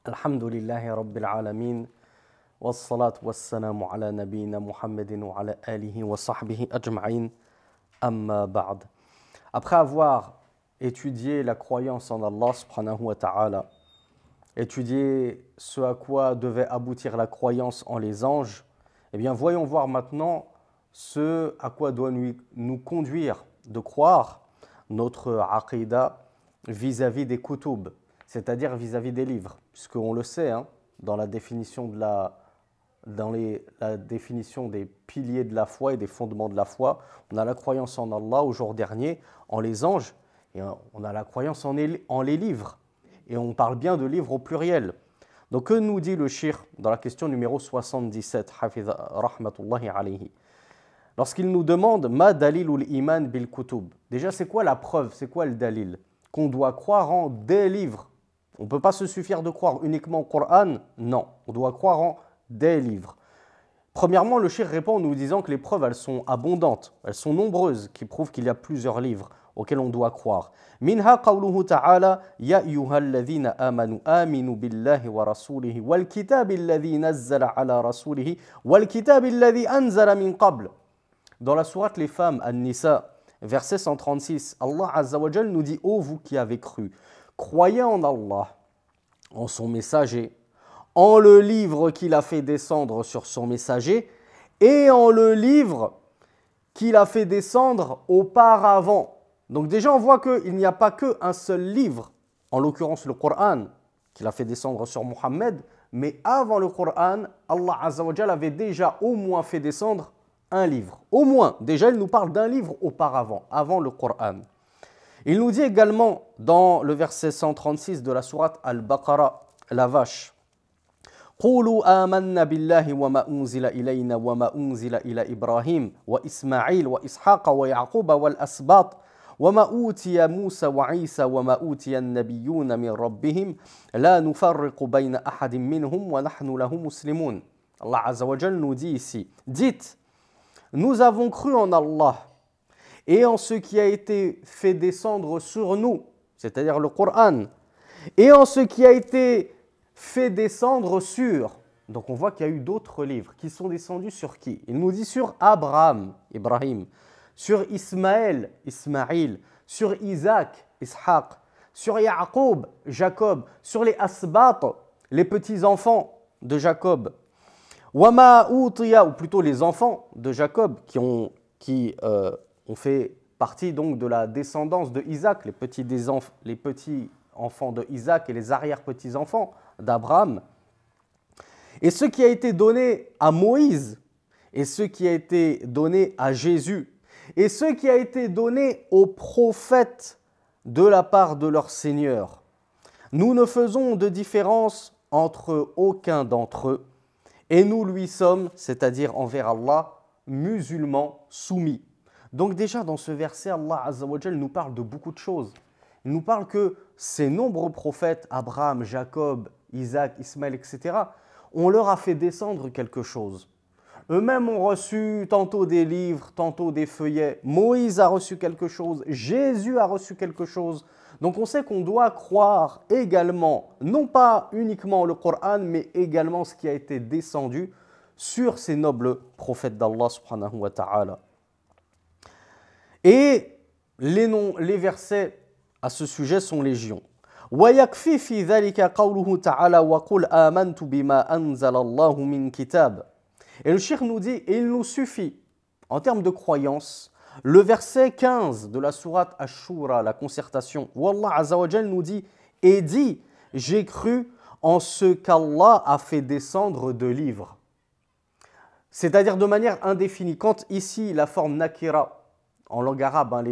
Alhamdulillahi Rabbil Alamin, wassalat wassalamu ala nabiyyina Muhammadin wa ala alihi wa sahbihi ajma'in, amma ba'd. Après avoir étudié la croyance en Allah subhanahu wa ta'ala, étudié ce à quoi devait aboutir la croyance en les anges, eh bien voyons voir maintenant ce à quoi doit nous conduire de croire notre aqidah vis-à-vis des kutub, c'est-à-dire vis-à-vis des livres, puisqu'on le sait, dans la définition la définition des piliers de la foi et des fondements de la foi, on a la croyance en Allah au jour dernier, en les anges, et on a la croyance en les livres. Et on parle bien de livres au pluriel. Donc que nous dit le cheikh dans la question numéro 77, Hafiz rahmatullahi alayhi, lorsqu'il nous demande « Ma dalilul iman bil kutub » déjà c'est quoi la preuve, c'est quoi le dalil? Qu'on doit croire en des livres. On ne peut pas se suffire de croire uniquement au Coran, non, on doit croire en des livres. Premièrement, le cheikh répond en nous disant que les preuves, elles sont abondantes, elles sont nombreuses, qui prouvent qu'il y a plusieurs livres auxquels on doit croire. Minha qawluhu ta'ala ya ayyuhalladhina amanu aminu billahi wa rasulihi wal kitabi alladhi nazzala ala rasulihi wal kitabi alladhi anzala min qabl. Dans la sourate Les Femmes, An-Nisa, verset 136, Allah Azza wa Jal nous dit « Ô vous qui avez cru, croyez en Allah, en son messager, en le livre qu'il a fait descendre sur son messager et en le livre qu'il a fait descendre auparavant. » Donc déjà on voit qu'il n'y a pas qu'un seul livre, en l'occurrence le Coran, qu'il a fait descendre sur Mohammed, mais avant le Coran, Allah Azza wa Jal avait déjà au moins fait descendre un livre. Au moins, déjà il nous parle d'un livre auparavant, avant le Coran. Il nous dit également dans le verset 136 de la sourate Al-Baqarah, la vache, قولوا آمنا بالله وما أنزل إلينا وما أنزل إلى إبراهيم وإسماعيل وإسحاق ويعقوب والأسباط وما أوتي موسى وعيسى وما أوتي النبيون من ربهم لا نفرق بين أحد منهم ونحن له مسلمون. Allah Azza wa Jal nous dit ici, dites, nous avons cru en Allah et en ce qui a été fait descendre sur nous, c'est-à-dire le Coran, et en ce qui a été fait descendre sur. Donc on voit qu'il y a eu d'autres livres qui sont descendus sur qui? Il nous dit sur Abraham, Ibrahim, sur Ismaël, Ismaïl, sur Isaac, Ishaq, sur Yaqub, Jacob, sur les Asbat, les petits-enfants de Jacob, Wama Utiya, ou plutôt les enfants de Jacob qui ont fait partie donc de la descendance de Isaac, les petits enfants de Isaac et les arrière-petits-enfants d'Abraham. Et ce qui a été donné à Moïse, et ce qui a été donné à Jésus, et ce qui a été donné aux prophètes de la part de leur Seigneur. Nous ne faisons de différence entre aucun d'entre eux, et nous lui sommes, c'est-à-dire envers Allah, musulmans soumis. Donc déjà dans ce verset, Allah Azza wa Jal nous parle de beaucoup de choses. Il nous parle que ces nombreux prophètes, Abraham, Jacob, Isaac, Ismaël, etc., on leur a fait descendre quelque chose. Eux-mêmes ont reçu tantôt des livres, tantôt des feuillets. Moïse a reçu quelque chose, Jésus a reçu quelque chose. Donc on sait qu'on doit croire également, non pas uniquement le Coran, mais également ce qui a été descendu sur ces nobles prophètes d'Allah subhanahu wa ta'ala. Et les versets à ce sujet sont légion. وَيَكْفِي فِي ذَلِكَ قَوْلُهُ تَعَالَى وَقُلْ آمَنْتُ بِمَا أَنزَلَ اللَّهُ مِنْ كِتَابٍ. Et le cheikh nous dit, et il nous suffit, en termes de croyance, le verset 15 de la sourate Ash-Shura, la concertation, où Allah Azza wa Jal nous dit, et dit, j'ai cru en ce qu'Allah a fait descendre de livres. C'est-à-dire de manière indéfinie. Quand ici, la forme nakira, en langue arabe,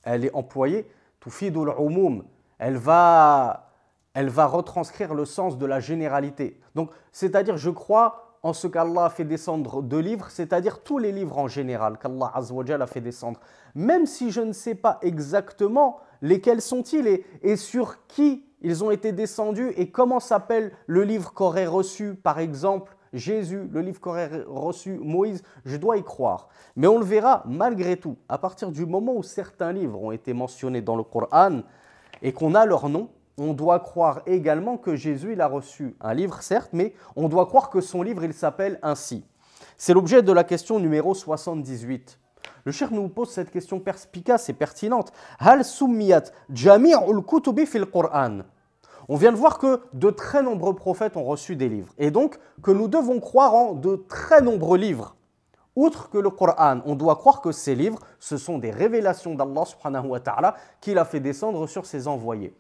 elle est employée, tufidul umum, elle va retranscrire le sens de la généralité. Donc, c'est-à-dire, je crois en ce qu'Allah a fait descendre de livres, c'est-à-dire tous les livres en général qu'Allah Azza wa Jal a fait descendre. Même si je ne sais pas exactement lesquels sont-ils et sur qui ils ont été descendus et comment s'appelle le livre qu'aurait reçu, par exemple, Jésus, le livre qu'aurait reçu Moïse, je dois y croire. Mais on le verra malgré tout, à partir du moment où certains livres ont été mentionnés dans le Coran et qu'on a leur nom, on doit croire également que Jésus, il a reçu un livre, certes, mais on doit croire que son livre, il s'appelle ainsi. C'est l'objet de la question numéro 78. Le cheikh nous pose cette question perspicace et pertinente. Hal summiyat jami'ul kutubi fil Qur'an. On vient de voir que de très nombreux prophètes ont reçu des livres. Et donc, que nous devons croire en de très nombreux livres. Outre que le Coran, on doit croire que ces livres, ce sont des révélations d'Allah subhanahu wa ta'ala qu'il a fait descendre sur ses envoyés.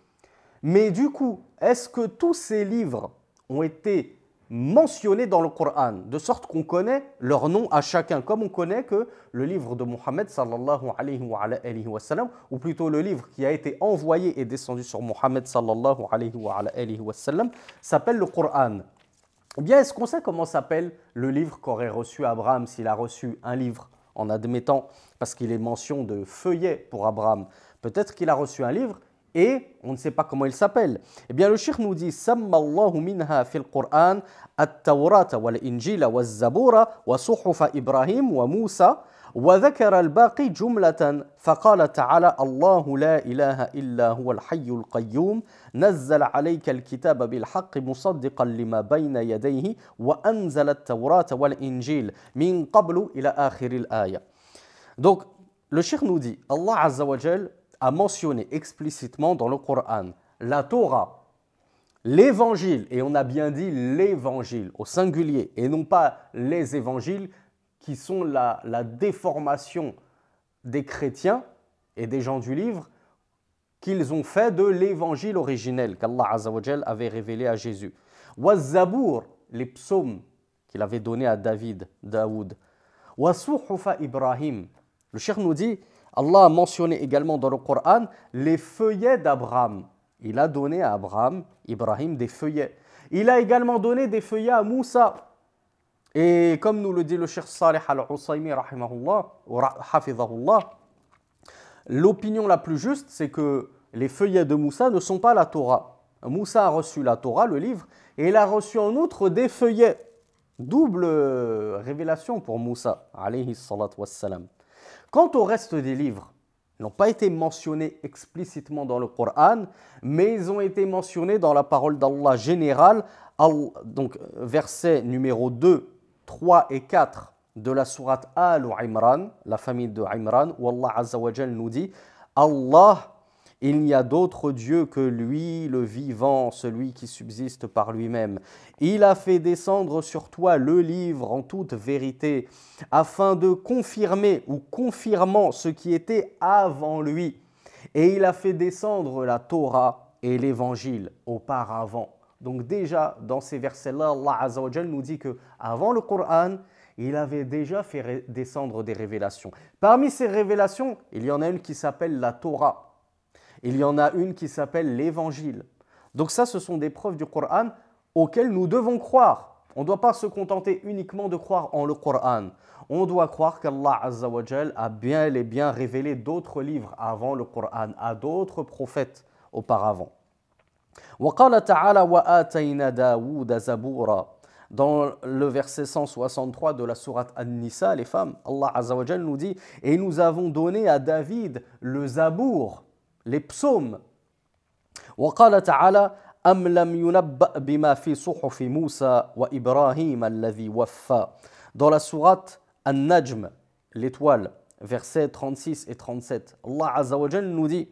Mais du coup, est-ce que tous ces livres ont été mentionnés dans le Coran, de sorte qu'on connaît leur nom à chacun, comme on connaît que le livre de Mohammed sallallahu alayhi wa sallam, ou plutôt le livre qui a été envoyé et descendu sur Mohammed sallallahu alayhi wa sallam, s'appelle le Coran. Eh bien, est-ce qu'on sait comment s'appelle le livre qu'aurait reçu Abraham s'il a reçu un livre, en admettant, parce qu'il est mention de feuillet pour Abraham, peut-être qu'il a reçu un livre et on ne sait pas comment il s'appelle. Eh bien, le cheikh nous dit « Sammallahu minha fil Qur'an at-Tawrata wal-Injila wal-Zabura wa suhufa Ibrahim wa Musa وذكر الباقي جملة فقال تعالى الله لا إله إلا هو الحي القيوم نزل عليك الكتاب بالحق مصدقا لما بين يديه وأنزل التوراة والإنجيل من قبل إلى آخر الآية. Donc, le cheikh nous dit, Allah Azza wa Jal a mentionné explicitement dans le Coran la Torah, l'évangile, et on a bien dit l'évangile au singulier, et non pas les évangiles, qui sont la déformation des chrétiens et des gens du livre qu'ils ont fait de l'évangile originel qu'Allah Azza wa Jal avait révélé à Jésus. Wa Zabour, les psaumes qu'il avait donnés à Daoud. Wa suhufa Ibrahim. Le cheikh nous dit, Allah a mentionné également dans le Coran les feuillets d'Abraham. Il a donné à Abraham, Ibrahim, des feuillets. Il a également donné des feuillets à Moussa. Et comme nous le dit le cheikh Salih al-Husaymi, rahimahullah, ou hafidhahullah, l'opinion la plus juste, c'est que les feuillets de Moussa ne sont pas la Torah. Moussa a reçu la Torah, le livre, et il a reçu en outre des feuillets. Double révélation pour Moussa, alayhi salatu wassalam. Quant au reste des livres, ils n'ont pas été mentionnés explicitement dans le Coran, mais ils ont été mentionnés dans la parole d'Allah générale, donc verset numéro 2, 3 et 4 de la sourate Al-Imran, la famille de Imran, où Allah Azza wa Jal nous dit « Allah, il n'y a d'autre Dieu que lui, le vivant, celui qui subsiste par lui-même. Il a fait descendre sur toi le livre en toute vérité, afin de confirmer ou confirmant ce qui était avant lui. Et il a fait descendre la Torah et l'évangile auparavant. » Donc déjà, dans ces versets-là, Allah Azza wa Jal nous dit qu'avant le Coran, il avait déjà fait descendre des révélations. Parmi ces révélations, il y en a une qui s'appelle la Torah. Il y en a une qui s'appelle l'Évangile. Donc ça, ce sont des preuves du Coran auxquelles nous devons croire. On ne doit pas se contenter uniquement de croire en le Coran. On doit croire qu'Allah Azza wa Jal a bien et bien révélé d'autres livres avant le Coran, à d'autres prophètes auparavant. وقال تعالى وآتينا داوود زبورا. Dans le verset 163 de la sourate An-Nisa, les femmes, Allah Azza wa Jal nous dit « Et nous avons donné à David le Zabour, les psaumes. » وقال تعالى أم لم ينبأ بما في صحف موسى وإبراهيم الذي وفى. Dans la sourate An-Najm, l'étoile, versets 36 et 37, Allah Azza wa Jal nous dit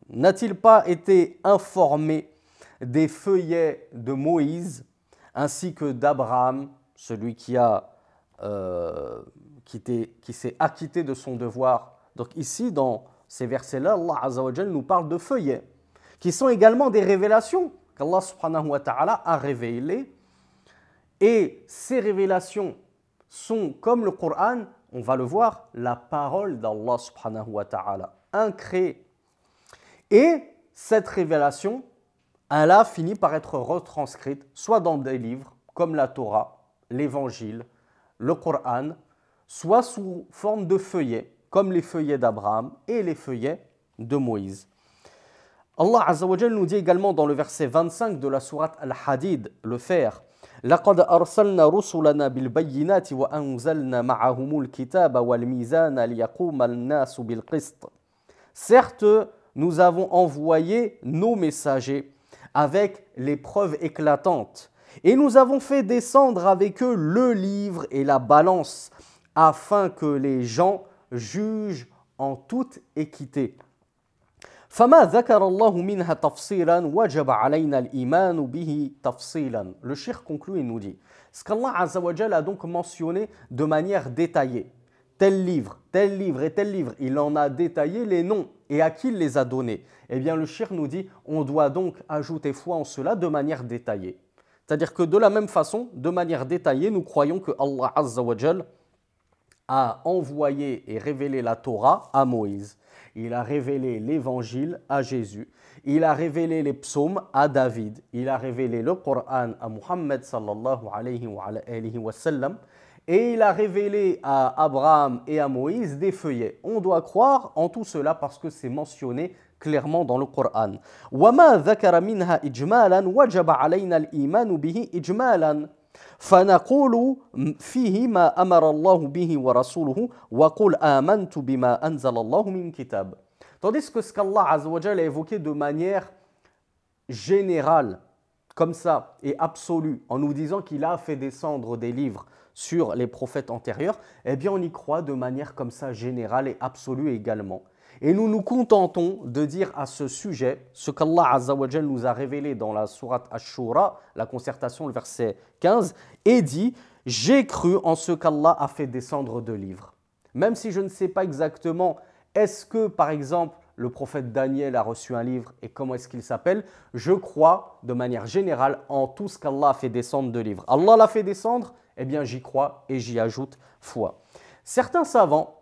n'a-t-il pas été informé des feuillets de Moïse ainsi que d'Abraham, celui qui s'est acquitté de son devoir. Donc ici, dans ces versets-là, Allah Azza wa Jal nous parle de feuillets, qui sont également des révélations qu'Allah subhanahu wa ta'ala a révélées. Et ces révélations sont, comme le Coran, on va le voir, la parole d'Allah subhanahu wa ta'ala, incréée. Et cette révélation, elle a fini par être retranscrite soit dans des livres comme la Torah, l'Évangile, le Coran, soit sous forme de feuillets, comme les feuillets d'Abraham et les feuillets de Moïse. Allah Azza wa Jal nous dit également dans le verset 25 de la sourate Al-Hadid, le fer, لقد أرسلنا رسلنا بالبينات وأنزلنا معهم الكتاب والميزان ليقوم الناس بالقسط. Certes, nous avons envoyé nos messagers avec les preuves éclatantes. Et nous avons fait descendre avec eux le livre et la balance, afin que les gens jugent en toute équité. فما ذكر الله منها تفصيلا وجب علينا الإيمان به تفصيلا. Le cheikh conclut et nous dit, ce qu'Allah Azza wa Jal a donc mentionné de manière détaillée, tel livre et tel livre, il en a détaillé les noms et à qui il les a donnés. Eh bien le cheikh nous dit, on doit donc ajouter foi en cela de manière détaillée. C'est-à-dire que de la même façon, de manière détaillée, nous croyons que Allah Azza wa Jal a envoyé et révélé la Torah à Moïse. Il a révélé l'évangile à Jésus. Il a révélé les psaumes à David. Il a révélé le Coran à Muhammad sallallahu alayhi wa sallam. Et il a révélé à Abraham et à Moïse des feuillets. On doit croire en tout cela parce que c'est mentionné clairement dans le Coran. وَمَا ذَكَرَ مِنْهَا إِجْمَالًا وَجَبَ عَلَيْنَا الْإِيمَانُ بِهِ إِجْمَالًا فنقول فيه ما أمر الله به ورسوله وقل آمنت بما أنزل الله من كتاب. Tandis que ce qu'Allah Azza wa Jalla a évoqué de manière générale, comme ça, et absolue, en nous disant qu'il a fait descendre des livres sur les prophètes antérieurs, eh bien on y croit de manière comme ça générale et absolue également. Et nous nous contentons de dire à ce sujet ce qu'Allah Azza wa Jal nous a révélé dans la sourate Ash-Shura, la concertation, le verset 15, et dit « J'ai cru en ce qu'Allah a fait descendre de livres ». Même si je ne sais pas exactement, est-ce que par exemple le prophète Daniel a reçu un livre et comment est-ce qu'il s'appelle, je crois de manière générale en tout ce qu'Allah a fait descendre de livres. Allah l'a fait descendre, eh bien j'y crois et j'y ajoute foi. Certains savants,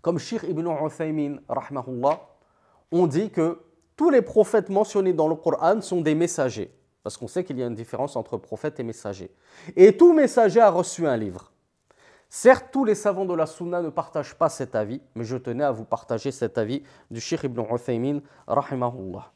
comme Cheikh Ibn Uthaymin, rahmahullah, on dit que tous les prophètes mentionnés dans le Coran sont des messagers. Parce qu'on sait qu'il y a une différence entre prophète et messager. Et tout messager a reçu un livre. Certes, tous les savants de la Sunna ne partagent pas cet avis, mais je tenais à vous partager cet avis du Cheikh Ibn Uthaymin, rahimahullah.